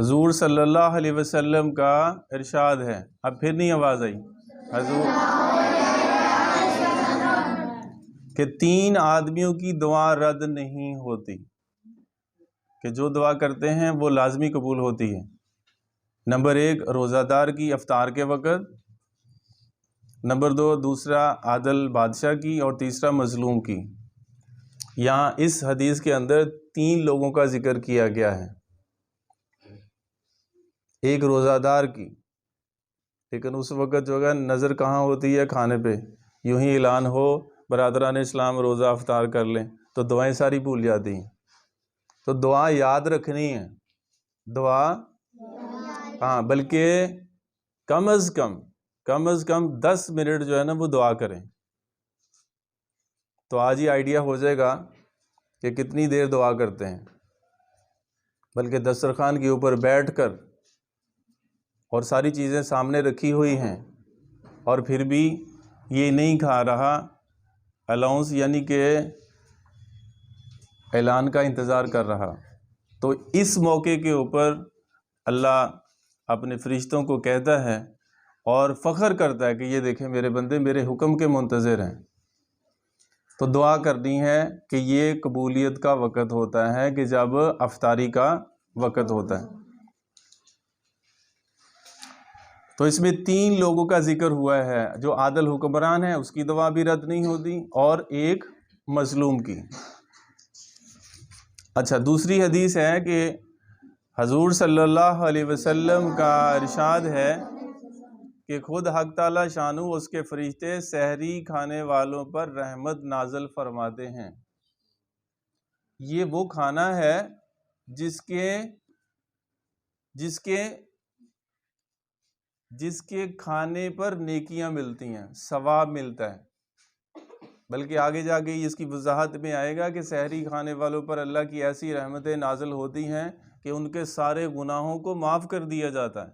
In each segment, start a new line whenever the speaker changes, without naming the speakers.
حضور صلی اللہ علیہ وسلم کا ارشاد ہے، اب پھر نہیں آواز آئی حضور، کہ 3 آدمیوں کی دعا رد نہیں ہوتی، کہ جو دعا کرتے ہیں وہ لازمی قبول ہوتی ہے۔ نمبر 1 روزہ دار کی افطار کے وقت، نمبر 2 دوسرا عادل بادشاہ کی، اور تیسرا مظلوم کی۔ یہاں اس حدیث کے اندر 3 لوگوں کا ذکر کیا گیا ہے، ایک روزہ دار کی، لیکن اس وقت جو ہے نظر کہاں ہوتی ہے؟ کھانے پہ۔ یوں ہی اعلان ہو برادران اسلام روزہ افطار کر لیں تو دعائیں ساری بھول جاتی ہیں، تو دعا یاد رکھنی ہے، دعا ہاں، بلکہ کم از کم 10 منٹ جو ہے نا وہ دعا کریں، تو آج ہی آئیڈیا ہو جائے گا کہ کتنی دیر دعا کرتے ہیں۔ بلکہ دسترخوان کے اوپر بیٹھ کر اور ساری چیزیں سامنے رکھی ہوئی ہیں اور پھر بھی یہ نہیں کھا رہا، الاؤنس یعنی کہ اعلان کا انتظار کر رہا، تو اس موقع کے اوپر اللہ اپنے فرشتوں کو کہتا ہے اور فخر کرتا ہے کہ یہ دیکھیں میرے بندے میرے حکم کے منتظر ہیں۔ تو دعا کرنی ہے کہ یہ قبولیت کا وقت ہوتا ہے کہ جب افطاری کا وقت ہوتا ہے۔ تو اس میں 3 لوگوں کا ذکر ہوا ہے، جو عادل حکمران ہے اس کی دعا بھی رد نہیں ہوتی، اور ایک مظلوم کی۔ اچھا، دوسری حدیث ہے کہ حضور صلی اللہ علیہ وسلم کا ارشاد ہے کہ خود حق تعالی شانو اس کے فرشتے سحری کھانے والوں پر رحمت نازل فرماتے ہیں۔ یہ وہ کھانا ہے جس کے کھانے پر نیکیاں ملتی ہیں، ثواب ملتا ہے۔ بلکہ آگے جا کے اس کی وضاحت میں آئے گا کہ سحری کھانے والوں پر اللہ کی ایسی رحمتیں نازل ہوتی ہیں کہ ان کے سارے گناہوں کو معاف کر دیا جاتا ہے۔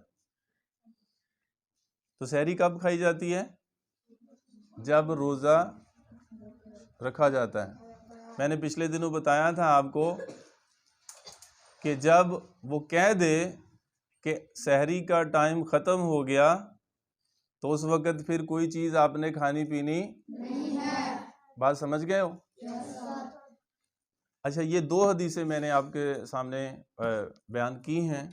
تو سحری کب کھائی جاتی ہے؟ جب روزہ رکھا جاتا ہے۔ میں نے پچھلے دنوں بتایا تھا آپ کو کہ جب وہ کہہ دے کہ سحری کا ٹائم ختم ہو گیا تو اس وقت پھر کوئی چیز آپ نے کھانی پینی نہیں ہے۔ بات سمجھ گئے ہو؟ اچھا، یہ 2 حدیثیں میں نے آپ کے سامنے بیان کی ہیں۔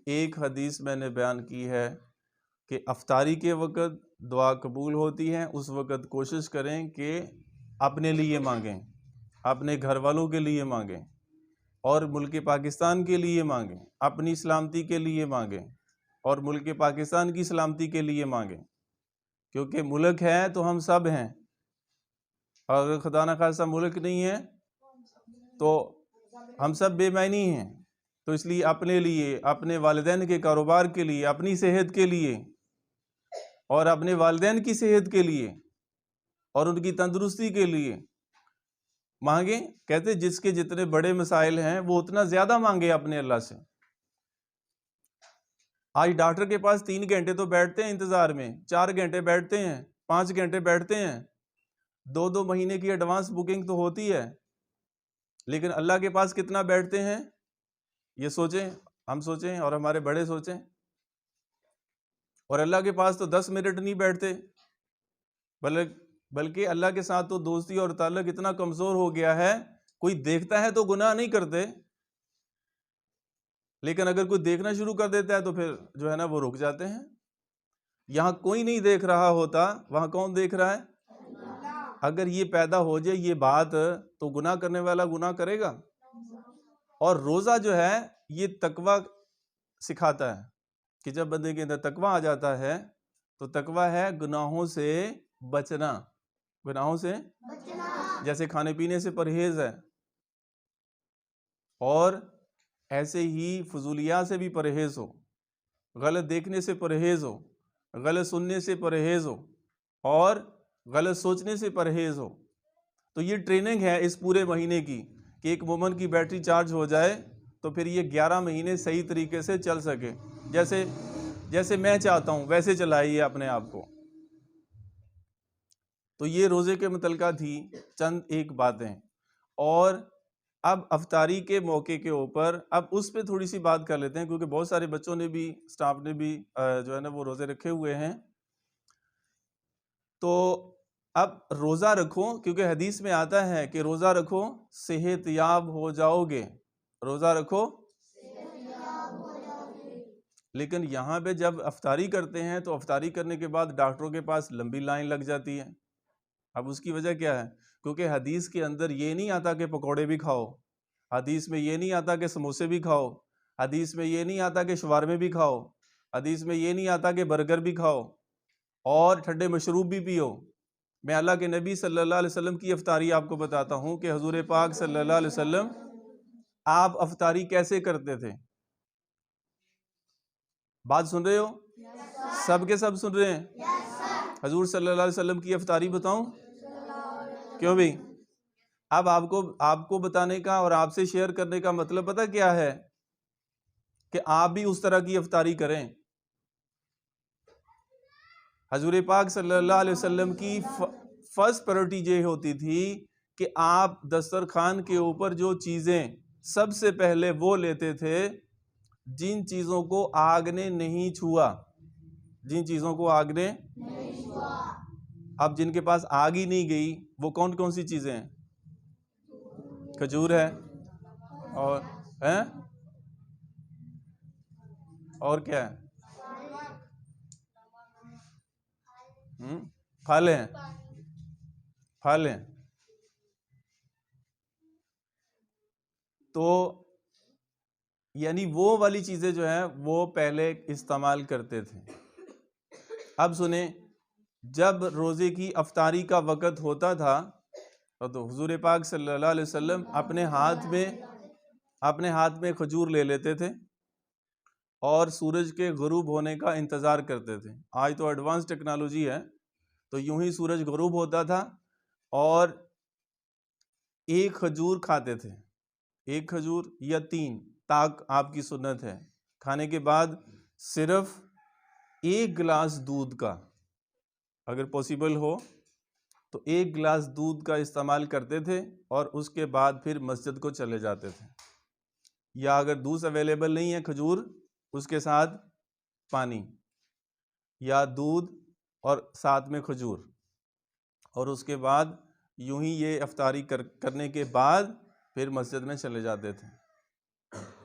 ایک حدیث میں نے بیان کی ہے کہ افطاری کے وقت دعا قبول ہوتی ہے، اس وقت کوشش کریں کہ اپنے لیے مانگیں، اپنے گھر والوں کے لیے مانگیں، اور ملک پاکستان کے لیے مانگیں، اپنی سلامتی کے لیے مانگیں، اور ملک پاکستان کی سلامتی کے لیے مانگیں، کیونکہ ملک ہے تو ہم سب ہیں، اور اگر خدا نخواستہ ملک نہیں ہے تو ہم سب بے معنی ہیں۔ تو اس لیے اپنے لیے، اپنے والدین کے کاروبار کے لیے، اپنی صحت کے لیے، اور اپنے والدین کی صحت کے لیے، اور ان کی تندرستی کے لیے مانگیں۔ کہتے جس کے جتنے بڑے مسائل ہیں وہ اتنا زیادہ مانگے اپنے اللہ سے۔ آج ڈاکٹر کے پاس 3 گھنٹے تو بیٹھتے ہیں انتظار میں، 4 گھنٹے بیٹھتے ہیں، 5 گھنٹے بیٹھتے ہیں، 2 مہینے کی ایڈوانس بکنگ تو ہوتی ہے، لیکن اللہ کے پاس کتنا بیٹھتے ہیں؟ یہ سوچیں، ہم سوچیں اور ہمارے بڑے سوچیں۔ اور اللہ کے پاس تو 10 منٹ نہیں بیٹھتے، بلکہ اللہ کے ساتھ تو دوستی اور تعلق اتنا کمزور ہو گیا ہے، کوئی دیکھتا ہے تو گناہ نہیں کرتے، لیکن اگر کوئی دیکھنا شروع کر دیتا ہے تو پھر جو ہے نا وہ رک جاتے ہیں۔ یہاں کوئی نہیں دیکھ رہا ہوتا، وہاں کون دیکھ رہا ہے؟ اگر یہ پیدا ہو جائے یہ بات تو گناہ کرنے والا گناہ کرے گا۔ اور روزہ جو ہے یہ تقوی سکھاتا ہے کہ جب بندے کے اندر تقوی آ جاتا ہے تو تقوی ہے گناہوں سے بچنا، گناہوں سے جیسے کھانے پینے سے پرہیز ہے، اور ایسے ہی فضولیات سے بھی پرہیز ہو، غلط دیکھنے سے پرہیز ہو، غلط سننے سے پرہیز ہو، اور غلط سوچنے سے پرہیز ہو۔ تو یہ ٹریننگ ہے اس پورے مہینے کی کہ ایک مومن کی بیٹری چارج ہو جائے تو پھر یہ 11 مہینے صحیح طریقے سے چل سکے، جیسے میں چاہتا ہوں ویسے چلائیے اپنے آپ کو۔ تو یہ روزے کے متعلقہ تھی چند ایک باتیں، اور اب افطاری کے موقع کے اوپر اب اس پہ تھوڑی سی بات کر لیتے ہیں، کیونکہ بہت سارے بچوں نے بھی، سٹاف نے بھی جو ہے نا وہ روزے رکھے ہوئے ہیں. تو اب روزہ رکھو، کیونکہ حدیث میں آتا ہے کہ روزہ رکھو صحت یاب ہو جاؤ گے، روزہ رکھو. لیکن یہاں پہ جب افطاری کرتے ہیں تو افطاری کرنے کے بعد ڈاکٹروں کے پاس لمبی لائن لگ جاتی ہے. اب اس کی وجہ کیا ہے؟ کیونکہ حدیث کے اندر یہ نہیں آتا کہ پکوڑے بھی کھاؤ، حدیث میں یہ نہیں آتا کہ سموسے بھی کھاؤ، حدیث میں یہ نہیں آتا کہ شوارمے بھی کھاؤ، حدیث میں یہ نہیں آتا کہ برگر بھی کھاؤ اور ٹھنڈے مشروب بھی پیو. میں اللہ کے نبی صلی اللہ علیہ وسلم کی افطاری آپ کو بتاتا ہوں کہ حضور پاک صلی اللہ علیہ وسلم آپ افطاری کیسے کرتے تھے. بات سن رہے ہو؟ سب کے سب سن رہے ہیں؟ حضور صلی اللہ علیہ وسلم کی افطاری بتاؤں؟ کیوں بھی؟ اب آپ کو بتانے کا اور آپ سے شیئر کرنے کا مطلب پتہ کیا ہے؟ کہ آپ بھی اس طرح کی افطاری کریں. حضور پاک صلی اللہ علیہ وسلم کی فرسٹ پریورٹی یہ ہوتی تھی کہ آپ دسترخوان کے اوپر جو چیزیں سب سے پہلے وہ لیتے تھے جن چیزوں کو آگ نے نہیں چھوا، جن چیزوں کو آگ نے نہیں چھوا. اب جن کے پاس آگ ہی نہیں گئی وہ کون کون سی چیزیں ہیں؟ کھجور ہے اور کیا ہے؟ پھل ہیں، پھل ہیں. تو یعنی وہ والی چیزیں جو ہیں وہ پہلے استعمال کرتے تھے. اب سنیں، جب روزے کی افطاری کا وقت ہوتا تھا تو حضور پاک صلی اللہ علیہ وسلم اپنے ہاتھ میں کھجور لے لیتے تھے اور سورج کے غروب ہونے کا انتظار کرتے تھے. آج تو ایڈوانس ٹیکنالوجی ہے، تو یوں ہی سورج غروب ہوتا تھا اور ایک کھجور کھاتے تھے، ایک کھجور یا 3 تاک آپ کی سنت ہے. کھانے کے بعد صرف 1 گلاس دودھ کا، اگر پوسیبل ہو تو 1 گلاس دودھ کا استعمال کرتے تھے اور اس کے بعد پھر مسجد کو چلے جاتے تھے. یا اگر دودھ اویلیبل نہیں ہے، کھجور اس کے ساتھ پانی، یا دودھ اور ساتھ میں کھجور، اور اس کے بعد یوں ہی یہ افطاری کرنے کے بعد پھر مسجد میں چلے جاتے تھے.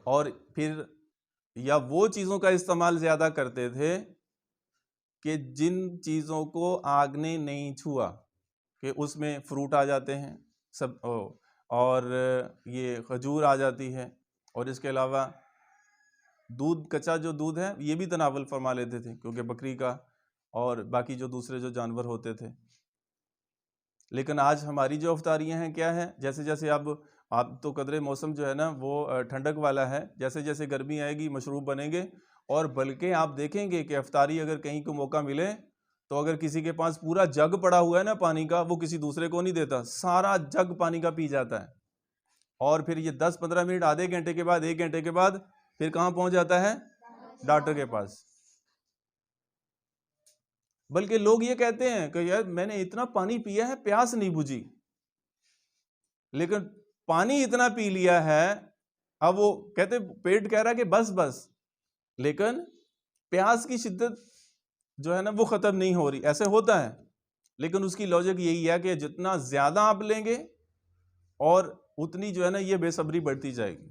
اور پھر یا وہ چیزوں کا استعمال زیادہ کرتے تھے کہ جن چیزوں کو آگ نے نہیں چھوا، کہ اس میں فروٹ آ جاتے ہیں سب، اور یہ کھجور آ جاتی ہے، اور اس کے علاوہ دودھ، کچا جو دودھ ہے یہ بھی تناول فرما لیتے تھے کیونکہ بکری کا اور باقی جو دوسرے جو جانور ہوتے تھے. لیکن آج ہماری جو افطاریاں ہیں کیا ہے؟ جیسے جیسے اب تو قدرے موسم جو ہے نا وہ ٹھنڈک والا ہے، جیسے جیسے گرمی آئے گی مشروب بنیں گے. اور بلکہ آپ دیکھیں گے کہ افطاری اگر کہیں کو موقع ملے تو اگر کسی کے پاس پورا جگ پڑا ہوا ہے نا پانی کا، وہ کسی دوسرے کو نہیں دیتا، سارا جگ پانی کا پی جاتا ہے. اور پھر یہ 10-15 منٹ، آدھے گھنٹے کے بعد، 1 گھنٹے کے بعد پھر کہاں پہنچ جاتا ہے؟ ڈاکٹر کے پاس. بلکہ لوگ یہ کہتے ہیں کہ یار میں نے اتنا پانی پیا ہے پیاس نہیں بجھی، لیکن پانی اتنا پی لیا ہے اب وہ کہتے پیٹ کہہ رہا کہ بس، لیکن پیاس کی شدت جو ہے نا وہ ختم نہیں ہو رہی. ایسے ہوتا ہے، لیکن اس کی لاجک یہی ہے کہ جتنا زیادہ آپ لیں گے اور اتنی جو ہے نا یہ بے صبری بڑھتی جائے گی.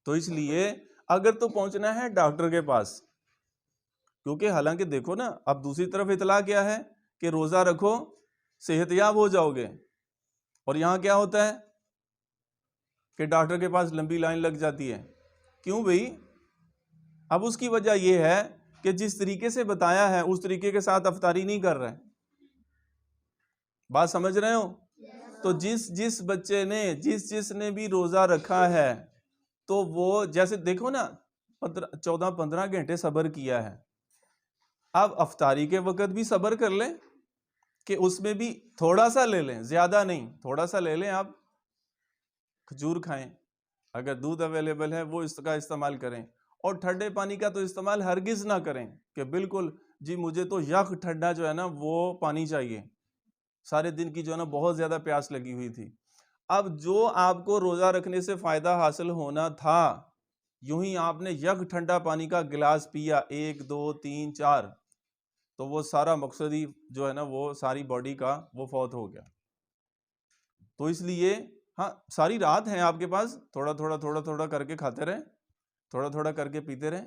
تو اس لیے اگر تو پہنچنا ہے ڈاکٹر کے پاس، کیونکہ حالانکہ دیکھو نا اب دوسری طرف اطلاع کیا ہے کہ روزہ رکھو صحت یاب ہو جاؤ گے، اور یہاں کیا ہوتا ہے کہ ڈاکٹر کے پاس لمبی لائن لگ جاتی ہے. کیوں بھئی؟ اب اس کی وجہ یہ ہے کہ جس طریقے سے بتایا ہے اس طریقے کے ساتھ افطاری نہیں کر رہے. بات سمجھ رہے ہو؟ تو جس بچے نے جس نے بھی روزہ رکھا ہے تو وہ جیسے دیکھو نا 14-15 گھنٹے صبر کیا ہے، اب افطاری کے وقت بھی صبر کر لیں کہ اس میں بھی تھوڑا سا لے لیں، زیادہ نہیں، تھوڑا سا لے لیں. آپ کھجور کھائیں، اگر دودھ اویلیبل ہے وہ اس کا استعمال کریں، اور ٹھنڈے پانی کا تو استعمال ہرگز نہ کریں کہ بالکل جی مجھے تو یخ ٹھنڈا جو ہے نا وہ پانی چاہیے، سارے دن کی جو ہے نا بہت زیادہ پیاس لگی ہوئی تھی. اب جو آپ کو روزہ رکھنے سے فائدہ حاصل ہونا تھا، یوں ہی آپ نے یک ٹھنڈا پانی کا گلاس پیا، 1 2 3 4، تو وہ سارا مقصد ہی جو ہے نا وہ ساری باڈی کا وہ فوت ہو گیا۔ تو اس لیے ہاں ساری رات ہیں آپ کے پاس، تھوڑا تھوڑا تھوڑا تھوڑا کر کے کھاتے رہیں، تھوڑا تھوڑا کر کے پیتے رہیں،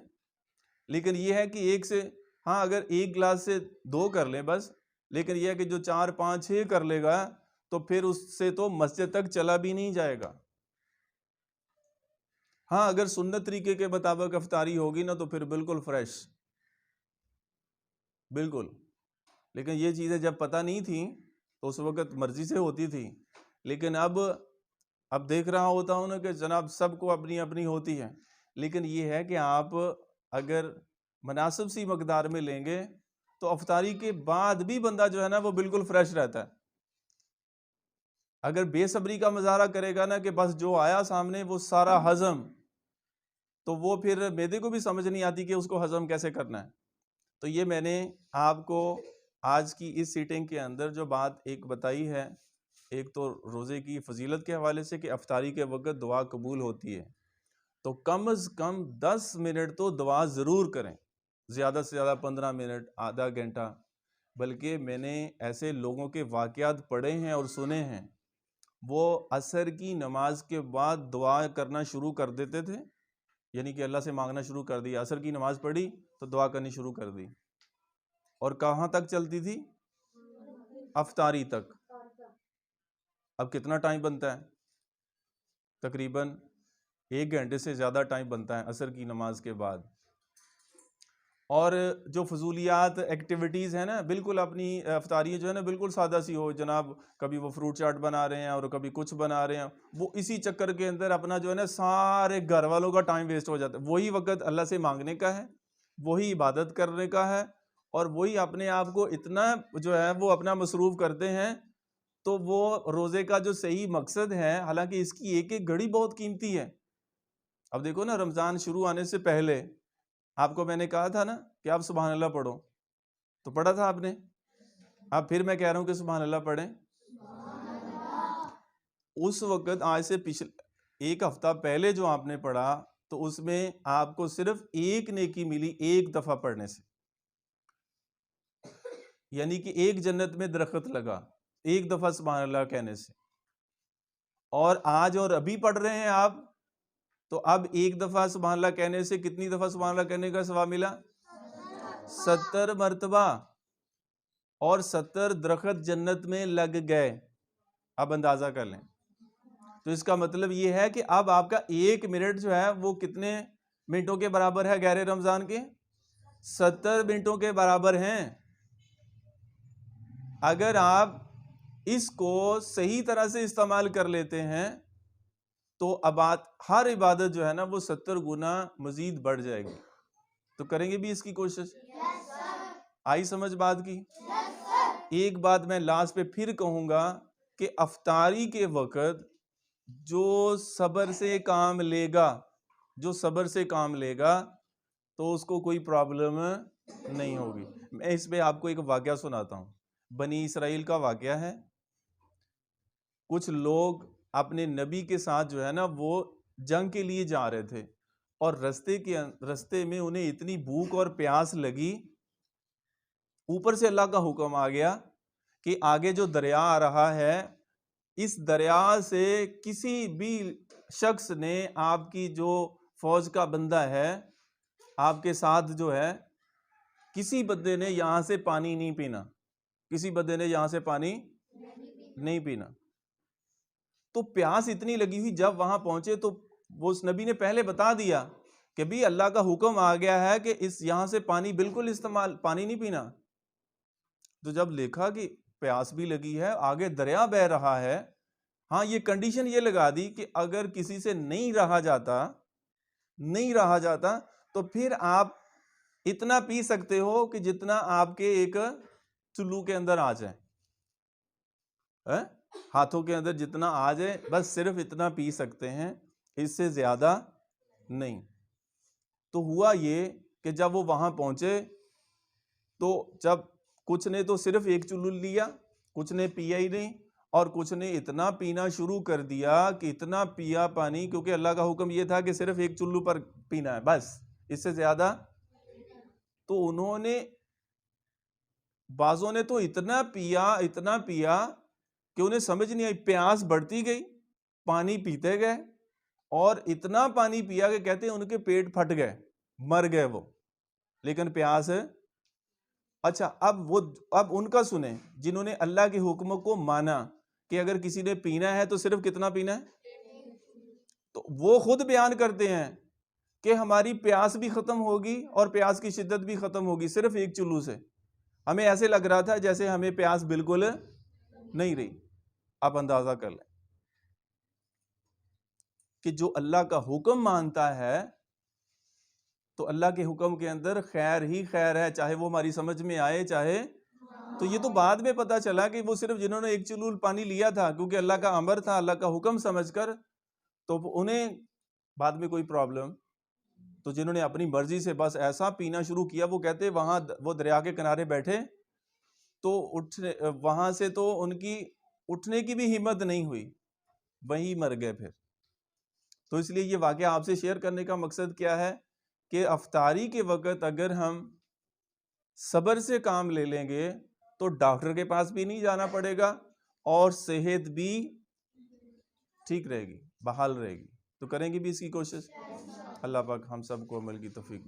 لیکن یہ ہے کہ ایک سے ہاں اگر ایک گلاس سے 2 کر لیں بس، لیکن یہ ہے کہ جو 4 5 6 کر لے گا تو پھر اس سے تو مسجد تک چلا بھی نہیں جائے گا۔ ہاں اگر سنت طریقے کے مطابق افطاری ہوگی نا تو پھر بالکل فریش، بالکل۔ لیکن یہ چیزیں جب پتہ نہیں تھیں تو اس وقت مرضی سے ہوتی تھی، لیکن اب دیکھ رہا ہوتا ہوں نا کہ جناب سب کو اپنی اپنی ہوتی ہے، لیکن یہ ہے کہ آپ اگر مناسب سی مقدار میں لیں گے تو افطاری کے بعد بھی بندہ جو ہے نا وہ بالکل فریش رہتا ہے۔ اگر بے صبری کا مظاہرہ کرے گا نا کہ بس جو آیا سامنے وہ سارا ہضم، تو وہ پھر معدے کو بھی سمجھ نہیں آتی کہ اس کو ہضم کیسے کرنا ہے۔ تو یہ میں نے آپ کو آج کی اس سیٹنگ کے اندر جو بات ایک بتائی ہے، ایک تو روزے کی فضیلت کے حوالے سے کہ افطاری کے وقت دعا قبول ہوتی ہے، تو کم از کم 10 منٹ تو دعا ضرور کریں، زیادہ سے زیادہ 15 منٹ، آدھا گھنٹہ۔ بلکہ میں نے ایسے لوگوں کے واقعات پڑھے ہیں اور سنے ہیں، وہ عصر کی نماز کے بعد دعا کرنا شروع کر دیتے تھے، یعنی کہ اللہ سے مانگنا شروع کر دیا، عصر کی نماز پڑھی تو دعا کرنی شروع کر دی، اور کہاں تک چلتی تھی؟ افطاری تک۔ اب کتنا ٹائم بنتا ہے؟ تقریباً 1 گھنٹے سے زیادہ ٹائم بنتا ہے عصر کی نماز کے بعد۔ اور جو فضولیات ایکٹیویٹیز ہیں نا، بالکل اپنی افطاری جو ہے نا بالکل سادہ سی ہو، جناب کبھی وہ فروٹ چاٹ بنا رہے ہیں اور کبھی کچھ بنا رہے ہیں، وہ اسی چکر کے اندر اپنا جو ہے نا سارے گھر والوں کا ٹائم ویسٹ ہو جاتا ہے۔ وہی وقت اللہ سے مانگنے کا ہے، وہی عبادت کرنے کا ہے، اور وہی اپنے آپ کو اتنا جو ہے وہ اپنا مصروف کرتے ہیں، تو وہ روزے کا جو صحیح مقصد ہے، حالانکہ اس کی ایک ایک گھڑی بہت قیمتی ہے۔ اب دیکھو نا، رمضان شروع آنے سے پہلے آپ کو میں نے کہا تھا نا کہ آپ سبحان اللہ پڑھو، تو پڑھا تھا آپ نے؟ اب پھر میں کہہ رہا ہوں کہ سبحان اللہ پڑھیں۔ اس وقت آج سے پچھلے 1 ہفتہ پہلے جو آپ نے پڑھا، تو اس میں آپ کو صرف 1 نیکی ملی 1 دفعہ پڑھنے سے، یعنی کہ 1 جنت میں درخت لگا 1 دفعہ سبحان اللہ کہنے سے۔ اور آج اور ابھی پڑھ رہے ہیں آپ، تو اب 1 دفعہ سبحان اللہ کہنے سے کتنی دفعہ سبحان اللہ کہنے کا ثواب ملا؟ 70 مرتبہ، اور 70 درخت جنت میں لگ گئے۔ اب اندازہ کر لیں، تو اس کا مطلب یہ ہے کہ اب آپ کا 1 منٹ جو ہے وہ کتنے منٹوں کے برابر ہے؟ غیر رمضان کے 70 منٹوں کے برابر ہیں۔ اگر آپ اس کو صحیح طرح سے استعمال کر لیتے ہیں تو ہر عبادت جو ہے نا وہ 70 گنا مزید بڑھ جائے گی۔ تو کریں گے بھی اس کی کوشش؟ آئی سمجھ بات کی؟ ایک بات میں لاسٹ پہ پھر کہوں گا کہ افطاری کے وقت جو صبر سے کام لے گا، جو صبر سے کام لے گا تو اس کو کوئی پرابلم نہیں ہوگی۔ میں اس پہ آپ کو ایک واقعہ سناتا ہوں، بنی اسرائیل کا واقعہ ہے۔ کچھ لوگ اپنے نبی کے ساتھ جو ہے نا وہ جنگ کے لیے جا رہے تھے، اور رستے میں انہیں اتنی بھوک اور پیاس لگی، اوپر سے اللہ کا حکم آ گیا کہ آگے جو دریا آ رہا ہے، اس دریا سے کسی بھی شخص نے، آپ کی جو فوج کا بندہ ہے آپ کے ساتھ جو ہے، کسی بندے نے یہاں سے پانی نہیں پینا، کسی بندے نے یہاں سے پانی نہیں پینا۔ تو پیاس اتنی لگی ہوئی، جب وہاں پہنچے تو وہ اس نبی نے پہلے بتا دیا کہ بھی اللہ کا حکم آ گیا ہے کہ یہاں سے پانی بالکل پانی نہیں پینا۔ تو جب دیکھا کہ پیاس بھی لگی ہے، آگے دریا بہہ رہا ہے، ہاں یہ کنڈیشن یہ لگا دی کہ اگر کسی سے نہیں رہا جاتا تو پھر آپ اتنا پی سکتے ہو کہ جتنا آپ کے ایک چلو کے اندر آ جائے، ہاتھوں کے اندر جتنا آ جائے، بس صرف اتنا پی سکتے ہیں، اس سے زیادہ نہیں۔ تو ہوا یہ کہ جب وہ وہاں پہنچے تو جب کچھ نے تو صرف 1 چلو لیا، کچھ نے پیا ہی نہیں، اور کچھ نے اتنا پینا شروع کر دیا کہ اتنا پیا پانی، کیونکہ اللہ کا حکم یہ تھا کہ صرف ایک چلو پر پینا ہے بس، اس سے زیادہ. تو انہوں نے، بعضوں نے تو اتنا پیا کہ انہیں سمجھ نہیں آئی، پیاس بڑھتی گئی، پانی پیتے گئے، اور اتنا پانی پیا کہ کہتے ہیں ان کے پیٹ پھٹ گئے، مر گئے وہ، لیکن پیاس ہے. اچھا اب ان کا سنیں جنہوں نے اللہ کے حکم کو مانا کہ اگر کسی نے پینا ہے تو صرف کتنا پینا ہے. تو وہ خود بیان کرتے ہیں کہ ہماری پیاس بھی ختم ہوگی اور پیاس کی شدت بھی ختم ہوگی صرف ایک چلو سے. ہمیں ایسے لگ رہا تھا جیسے ہمیں پیاس بالکل نہیں رہی. آپ اندازہ کر لیں کہ جو اللہ کا حکم مانتا ہے تو اللہ کے حکم کے اندر خیر ہی خیر ہے، چاہے وہ ہماری سمجھ میں آئے چاہے. تو یہ تو بعد میں پتا چلا کہ وہ صرف جنہوں نے ایک چلو پانی لیا تھا کیونکہ اللہ کا امر تھا، اللہ کا حکم سمجھ کر، تو انہیں بعد میں کوئی پرابلم. تو جنہوں نے اپنی مرضی سے بس ایسا پینا شروع کیا، وہ کہتے وہاں وہ دریا کے کنارے بیٹھے تو وہاں سے تو ان کی اٹھنے کی بھی ہمت نہیں ہوئی، وہیں مر گئے پھر. تو اس لیے یہ واقعہ آپ سے شیئر کرنے کا مقصد کیا ہے کہ افطاری کے وقت اگر ہم صبر سے کام لے لیں گے تو ڈاکٹر کے پاس بھی نہیں جانا پڑے گا اور صحت بھی ٹھیک رہے گی، بحال رہے گی. تو کریں گے بھی اس کی کوشش. اللہ پاک ہم سب کو عمل کی توفیق